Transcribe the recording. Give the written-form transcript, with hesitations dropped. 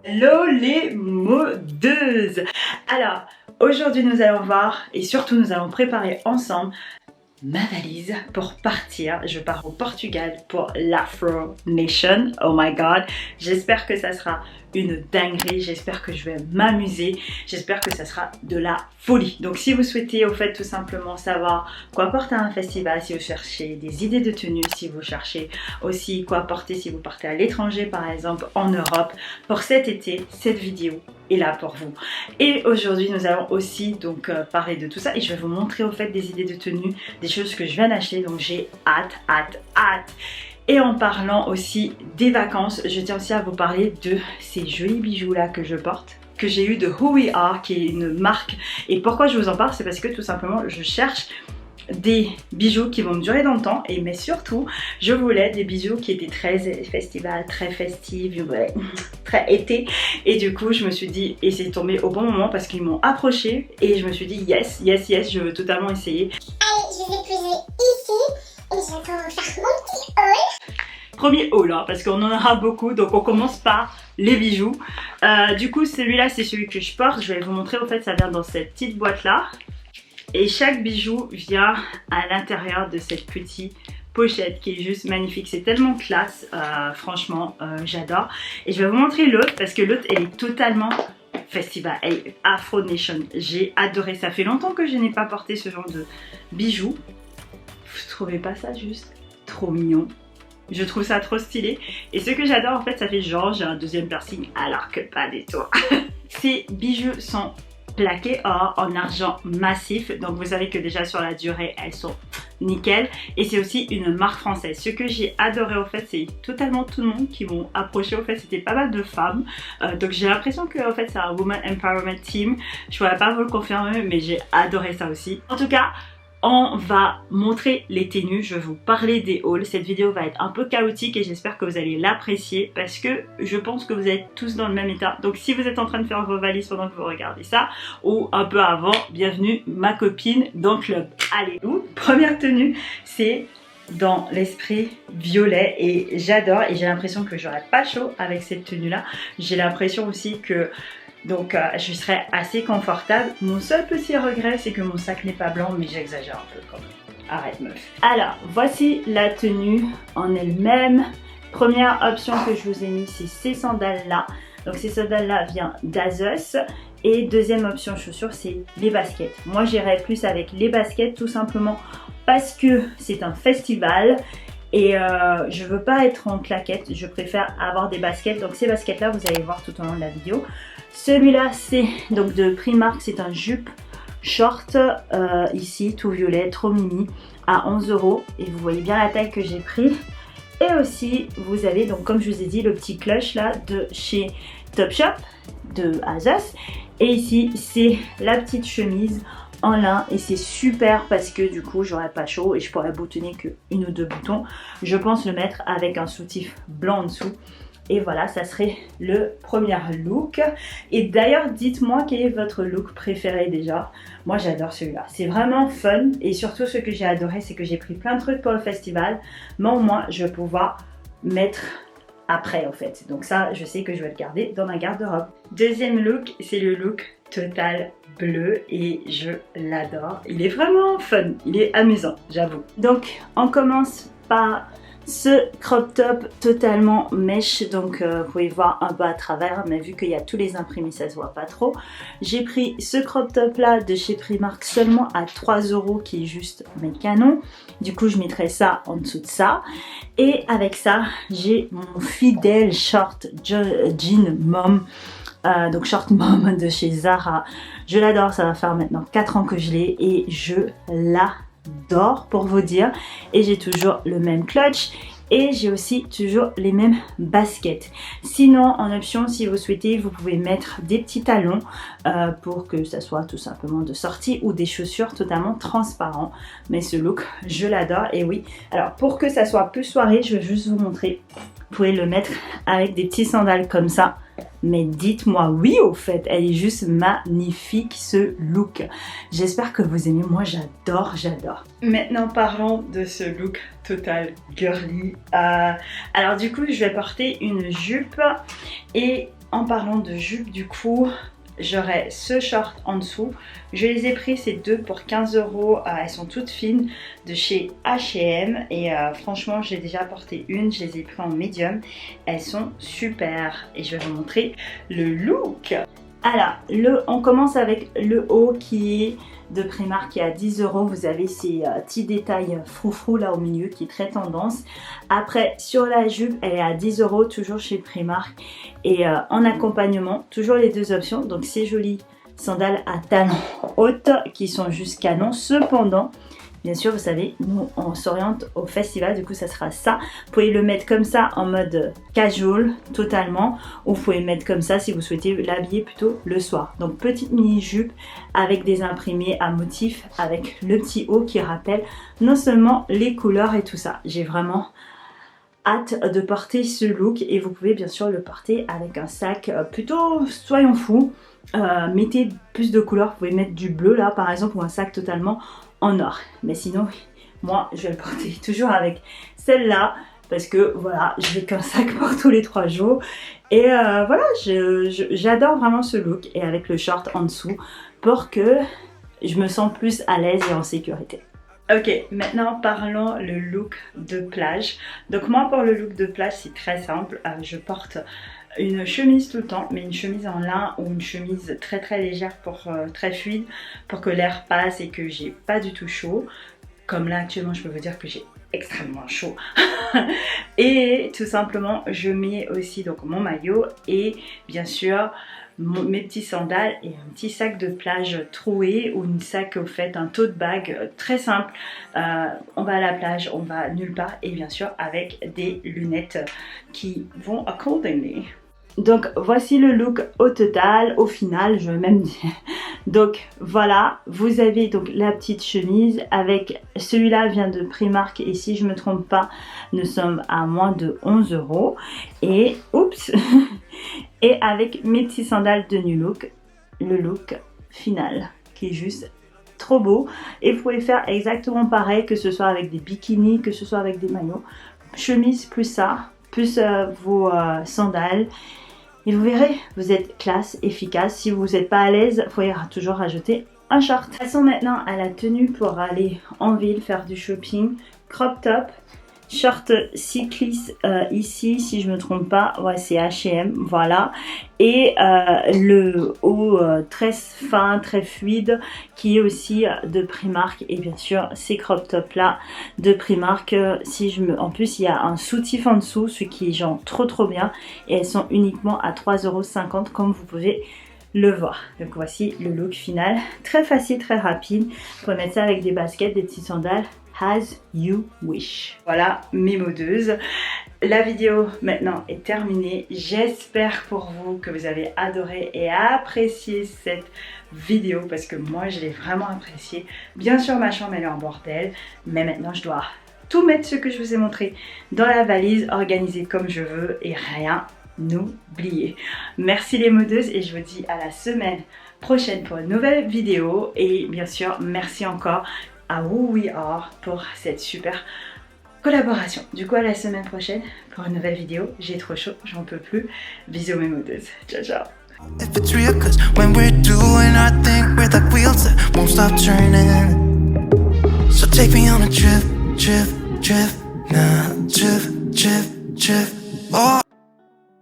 Hello les modeuses. Alors aujourd'hui nous allons voir et surtout nous allons préparer ensemble ma valise pour partir. Je pars au Portugal pour l'Afro Nation. Oh my god, j'espère que ça sera une dinguerie, j'espère que je vais m'amuser, j'espère que ça sera de la folie. Donc si vous souhaitez au fait tout simplement savoir quoi porter à un festival, si vous cherchez des idées de tenue, si vous cherchez aussi quoi porter si vous partez à l'étranger par exemple en Europe, pour cet été, cette vidéo est là pour vous. Et aujourd'hui nous allons aussi donc parler de tout ça et je vais vous montrer au fait des idées de tenue, des choses que je viens d'acheter, donc j'ai hâte. Et en parlant aussi des vacances, je tiens aussi à vous parler de ces jolis bijoux là que je porte, que j'ai eu de Who We Are, qui est une marque. Et pourquoi je vous en parle, c'est parce que tout simplement je cherche des bijoux qui vont me durer dans le temps, mais surtout je voulais des bijoux qui étaient très festival, très festifs, très été, et du coup je me suis dit, et c'est tombé au bon moment parce qu'ils m'ont approché et je me suis dit yes, je veux totalement essayer. Allez, je vais poser ici et je vais faire mon petit haul. Premier haul hein, parce qu'on en aura beaucoup, donc on commence par les bijoux. Du coup celui-là c'est celui que je porte, je vais vous montrer, en fait ça vient dans cette petite boîte là. Et chaque bijou vient à l'intérieur de cette petite pochette qui est juste magnifique. C'est tellement classe, franchement, j'adore. Et je vais vous montrer l'autre parce que l'autre, elle est totalement festival. Elle est Afro Nation. J'ai adoré. Ça fait longtemps que je n'ai pas porté ce genre de bijoux. Vous trouvez pas ça juste trop mignon? Je trouve ça trop stylé. Et ce que j'adore, en fait, ça fait genre j'ai un deuxième piercing alors que pas du tout. Ces bijoux sont plaqués or en argent massif, donc vous savez que déjà sur la durée elles sont nickel, et c'est aussi une marque française. Ce que j'ai adoré au fait, c'est totalement tout le monde qui m'ont approché, au fait c'était pas mal de femmes, donc j'ai l'impression que en fait c'est un woman empowerment team. Je pourrais pas vous le confirmer mais j'ai adoré ça aussi. En tout cas on va montrer les tenues, je vais vous parler des hauls. Cette vidéo va être un peu chaotique et j'espère que vous allez l'apprécier parce que je pense que vous êtes tous dans le même état. Donc si vous êtes en train de faire vos valises pendant que vous regardez ça ou un peu avant, bienvenue ma copine dans le club. Allez, première tenue, c'est dans l'esprit violet et j'adore, et j'ai l'impression que j'aurais pas chaud avec cette tenue là. J'ai l'impression aussi que je serai assez confortable. Mon seul petit regret c'est que mon sac n'est pas blanc, mais j'exagère un peu quand même. Arrête meuf. Alors voici la tenue en elle-même. Première option que je vous ai mis, c'est ces sandales là. Donc ces sandales là viennent d'Azos. Et deuxième option chaussures, c'est les baskets. Moi j'irais plus avec les baskets tout simplement parce que c'est un festival. Et je veux pas être en claquettes, je préfère avoir des baskets. Donc ces baskets là vous allez voir tout au long de la vidéo. Celui-là c'est donc de Primark, c'est un jupe short ici tout violet, trop mini, à 11 € et vous voyez bien la taille que j'ai pris. Et aussi vous avez donc comme je vous ai dit le petit clutch là de chez Topshop de Azos. Et ici c'est la petite chemise en lin et c'est super parce que du coup j'aurais pas chaud et je pourrais boutonner que une ou deux boutons. Je pense le mettre avec un soutif blanc en dessous. Et voilà, ça serait le premier look. Et d'ailleurs, dites-moi quel est votre look préféré déjà. Moi, j'adore celui-là. C'est vraiment fun. Et surtout, ce que j'ai adoré, c'est que j'ai pris plein de trucs pour le festival. Mais au moins, je vais pouvoir mettre après, en fait. Donc ça, je sais que je vais le garder dans ma garde-robe. Deuxième look, c'est le look total bleu. Et je l'adore. Il est vraiment fun. Il est amusant, j'avoue. Donc, on commence par ce crop top totalement mèche, donc vous pouvez voir un peu à travers, mais vu qu'il y a tous les imprimés ça se voit pas trop. J'ai pris ce crop top là de chez Primark seulement à 3 € qui est juste mais canon. Du coup je mettrai ça en dessous de ça. Et avec ça j'ai mon fidèle short jean mom. Donc short mom de chez Zara. Je l'adore, ça va faire maintenant 4 ans que je l'ai et je l'adore pour vous dire. Et j'ai toujours le même clutch et j'ai aussi toujours les mêmes baskets. Sinon en option, si vous souhaitez, vous pouvez mettre des petits talons pour que ça soit tout simplement de sortie ou des chaussures totalement transparents. Mais ce look je l'adore. Et oui, alors pour que ça soit plus soirée, je vais juste vous montrer. Vous pouvez le mettre avec des petits sandales comme ça. Mais dites-moi oui au fait, elle est juste magnifique ce look. J'espère que vous aimez, moi j'adore. Maintenant parlons de ce look total girly. Alors du coup je vais porter une jupe et en parlant de jupe, du coup, j'aurai ce short en dessous. Je les ai pris ces deux pour 15 €. Elles sont toutes fines de chez H&M et franchement j'ai déjà porté une, je les ai pris en médium. Elles sont super et je vais vous montrer le look. Alors, on commence avec le haut qui est de Primark qui est à 10 €. Vous avez ces petits détails froufrou là au milieu qui est très tendance. Après, sur la jupe, elle est à 10 €, toujours chez Primark. Et en accompagnement, toujours les deux options. Donc, ces jolies sandales à talons hautes qui sont juste canon. Cependant, bien sûr, vous savez, nous, on s'oriente au festival, du coup, ça sera ça. Vous pouvez le mettre comme ça en mode casual, totalement. Ou vous pouvez le mettre comme ça si vous souhaitez l'habiller plutôt le soir. Donc, petite mini-jupe avec des imprimés à motifs, avec le petit haut qui rappelle non seulement les couleurs et tout ça. J'ai vraiment hâte de porter ce look et vous pouvez bien sûr le porter avec un sac plutôt soyons fous. Mettez plus de couleurs, vous pouvez mettre du bleu là par exemple ou un sac totalement en or. Mais sinon, moi je vais le porter toujours avec celle-là parce que voilà, je n'ai qu'un sac pour tous les 3 jours. Et voilà, j'adore vraiment ce look et avec le short en dessous pour que je me sens plus à l'aise et en sécurité. Ok, maintenant parlons le look de plage. Donc moi pour le look de plage c'est très simple, je porte une chemise tout le temps, mais une chemise en lin ou une chemise très très légère pour très fluide pour que l'air passe et que j'ai pas du tout chaud. Comme là actuellement je peux vous dire que j'ai extrêmement chaud. Et tout simplement je mets aussi donc mon maillot et bien sûr mes petits sandales et un petit sac de plage troué ou une sac au fait, un tote bag très simple. On va à la plage, on va nulle part et bien sûr avec des lunettes qui vont accordingly. Donc voici le look au total, au final je vais même dire. Donc voilà, vous avez donc la petite chemise avec, celui-là vient de Primark et si je me trompe pas, nous sommes à moins de 11 € et oups et avec mes petits sandales de New Look, le look final qui est juste trop beau et vous pouvez faire exactement pareil que ce soit avec des bikinis, que ce soit avec des maillots, chemise plus ça, plus vos sandales. Et vous verrez, vous êtes classe, efficace. Si vous n'êtes pas à l'aise, il faut toujours rajouter un short. Passons maintenant à la tenue pour aller en ville faire du shopping. Crop top, short cycliste ici, si je ne me trompe pas, ouais c'est H&M, voilà. Et le haut très fin, très fluide, qui est aussi de Primark. Et bien sûr, ces crop top là de Primark, en plus il y a un soutif en dessous, ce qui est genre trop bien. Et elles sont uniquement à 3,50 € comme vous pouvez le voir. Donc voici le look final, très facile, très rapide. Vous pouvez mettre ça avec des baskets, des petites sandales. As you wish. Voilà mes modeuses. La vidéo maintenant est terminée. J'espère pour vous que vous avez adoré et apprécié cette vidéo parce que moi je l'ai vraiment appréciée. Bien sûr ma chambre elle est en bordel, mais maintenant je dois tout mettre ce que je vous ai montré dans la valise, organiser comme je veux et rien n'oublier. Merci les modeuses et je vous dis à la semaine prochaine pour une nouvelle vidéo et bien sûr merci encore à Who We Are pour cette super collaboration. Du coup à la semaine prochaine pour une nouvelle vidéo. J'ai trop chaud, j'en peux plus. Bisous mes modeuses. Ciao ciao. If it's real, 'cause when we're doing our thing, we're the wheels that won't stop turning. So take me on a trip, now, trip. Oh.